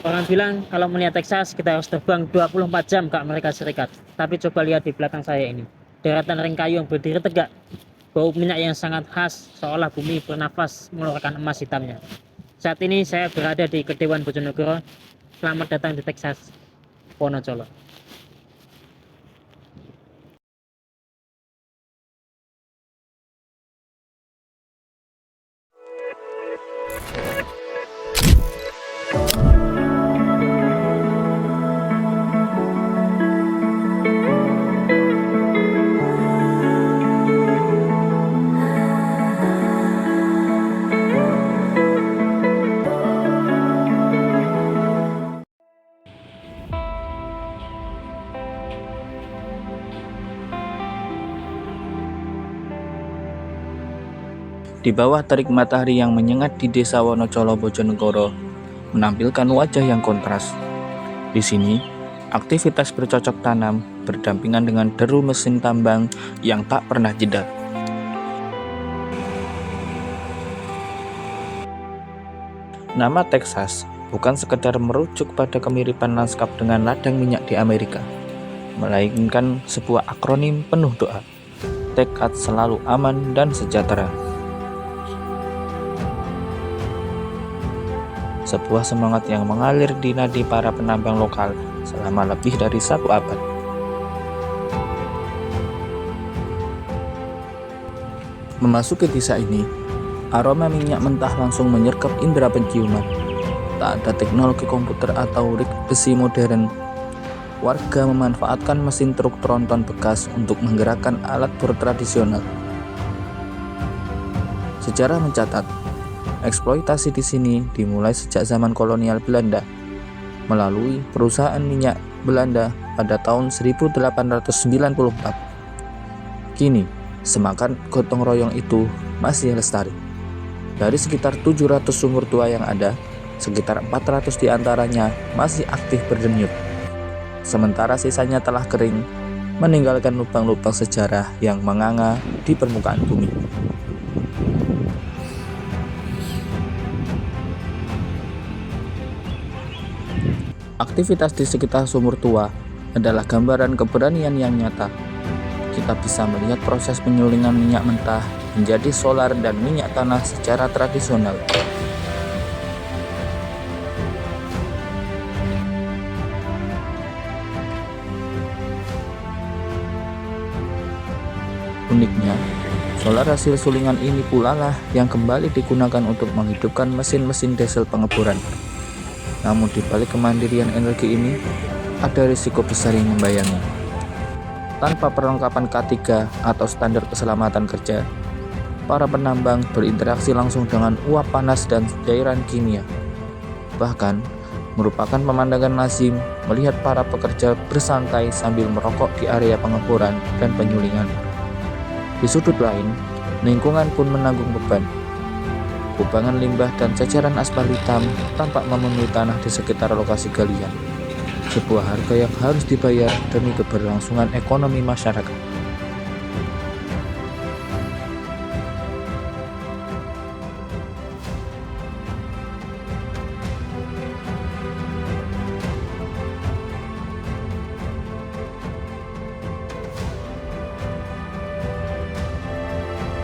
Orang bilang kalau melihat Texas kita harus terbang 24 jam ke Amerika Serikat. Tapi coba lihat di belakang saya ini. Deretan ring kayu yang berdiri tegak. Bau minyak yang sangat khas, seolah bumi bernafas mengeluarkan emas hitamnya. Saat ini saya berada di Kedewan Bojonegoro. Selamat datang di Texas, Wonocolo. Di bawah terik matahari yang menyengat di desa Wonocolo, Bojonegoro, menampilkan wajah yang kontras. Di sini, aktivitas bercocok tanam berdampingan dengan deru mesin tambang yang tak pernah jeda. Nama Texas bukan sekedar merujuk pada kemiripan lanskap dengan ladang minyak di Amerika, melainkan sebuah akronim penuh doa, tekad selalu aman dan sejahtera. Sebuah semangat yang mengalir di nadi para penambang lokal selama lebih dari 1 abad. Memasuki desa ini, aroma minyak mentah langsung menyergap indera penciuman. Tak ada teknologi komputer atau rig besi modern. Warga memanfaatkan mesin truk tronton bekas untuk menggerakkan alat bor tradisional. Sejarah mencatat, eksploitasi di sini dimulai sejak zaman kolonial Belanda melalui perusahaan minyak Belanda pada tahun 1894. Kini, semangat gotong royong itu masih lestari. Dari sekitar 700 sumur tua yang ada, sekitar 400 diantaranya masih aktif berdenyut. Sementara sisanya telah kering, meninggalkan lubang-lubang sejarah yang menganga di permukaan bumi. Aktivitas di sekitar sumur tua adalah gambaran keberanian yang nyata. Kita bisa melihat proses penyulingan minyak mentah menjadi solar dan minyak tanah secara tradisional. Uniknya, solar hasil sulingan ini pula lah yang kembali digunakan untuk menghidupkan mesin-mesin diesel pengeboran. Namun di balik kemandirian energi ini, ada risiko besar yang membayangi. Tanpa perlengkapan K3 atau standar keselamatan kerja, para penambang berinteraksi langsung dengan uap panas dan cairan kimia. Bahkan, merupakan pemandangan lazim melihat para pekerja bersantai sambil merokok di area pengeboran dan penyulingan. Di sudut lain, lingkungan pun menanggung beban. Kubangan limbah dan jajaran aspal hitam tampak memenuhi tanah di sekitar lokasi galian. Sebuah harga yang harus dibayar demi keberlangsungan ekonomi masyarakat.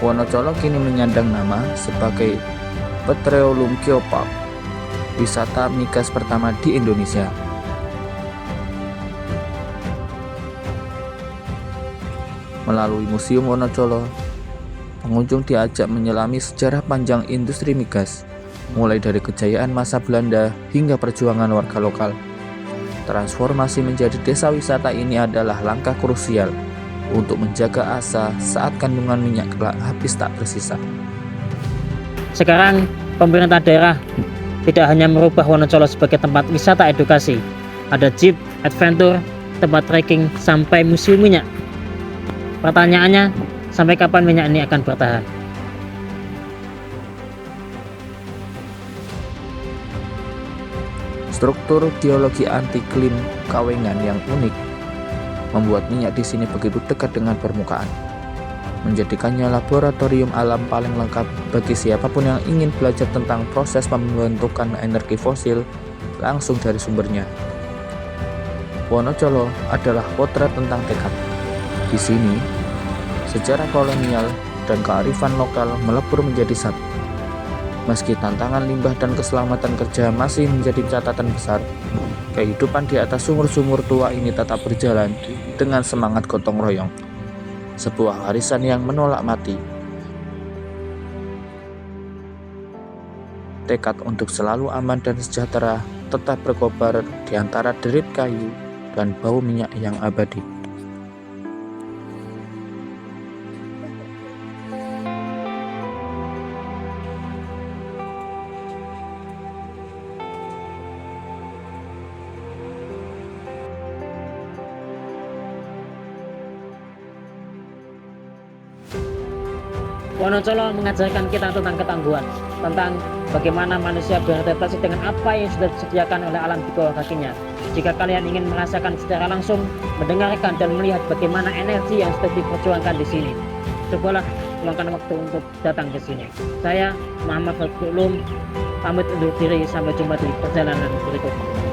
Wonocolo kini menyandang nama sebagai Petroleum Geopark, wisata migas pertama di Indonesia. Melalui Museum Wonocolo, pengunjung diajak menyelami sejarah panjang industri migas, mulai dari kejayaan masa Belanda hingga perjuangan warga lokal. Transformasi menjadi desa wisata ini adalah langkah krusial untuk menjaga asa saat kandungan minyak kelak habis tak tersisa. Sekarang, pemerintah daerah tidak hanya merubah Wonocolo sebagai tempat wisata edukasi. Ada jeep, adventure, tempat trekking, sampai museum minyak. Pertanyaannya, sampai kapan minyak ini akan bertahan? Struktur geologi anti-klim Kawengan yang unik membuat minyak di sini begitu dekat dengan permukaan. menjadikannya laboratorium alam paling lengkap bagi siapapun yang ingin belajar tentang proses pembentukan energi fosil langsung dari sumbernya. Wonocolo adalah potret tentang tekad. Di sini, sejarah kolonial dan kearifan lokal melebur menjadi satu. Meski tantangan limbah dan keselamatan kerja masih menjadi catatan besar, kehidupan di atas sumur-sumur tua ini tetap berjalan dengan semangat gotong royong. Sebuah warisan yang menolak mati. Tekad untuk selalu aman dan sejahtera tetap berkobar di antara derit kayu dan bau minyak yang abadi. Wonocolo mengajarkan kita tentang ketangguhan, tentang bagaimana manusia beradaptasi dengan apa yang sudah disediakan oleh alam di bawah kakinya. Jika kalian ingin merasakan secara langsung, mendengarkan dan melihat bagaimana energi yang sudah diperjuangkan di sini, cobalah luangkan waktu untuk datang ke sini. Saya Muhammad Fathul Ulum, pamit undur diri, sampai jumpa di perjalanan berikutnya.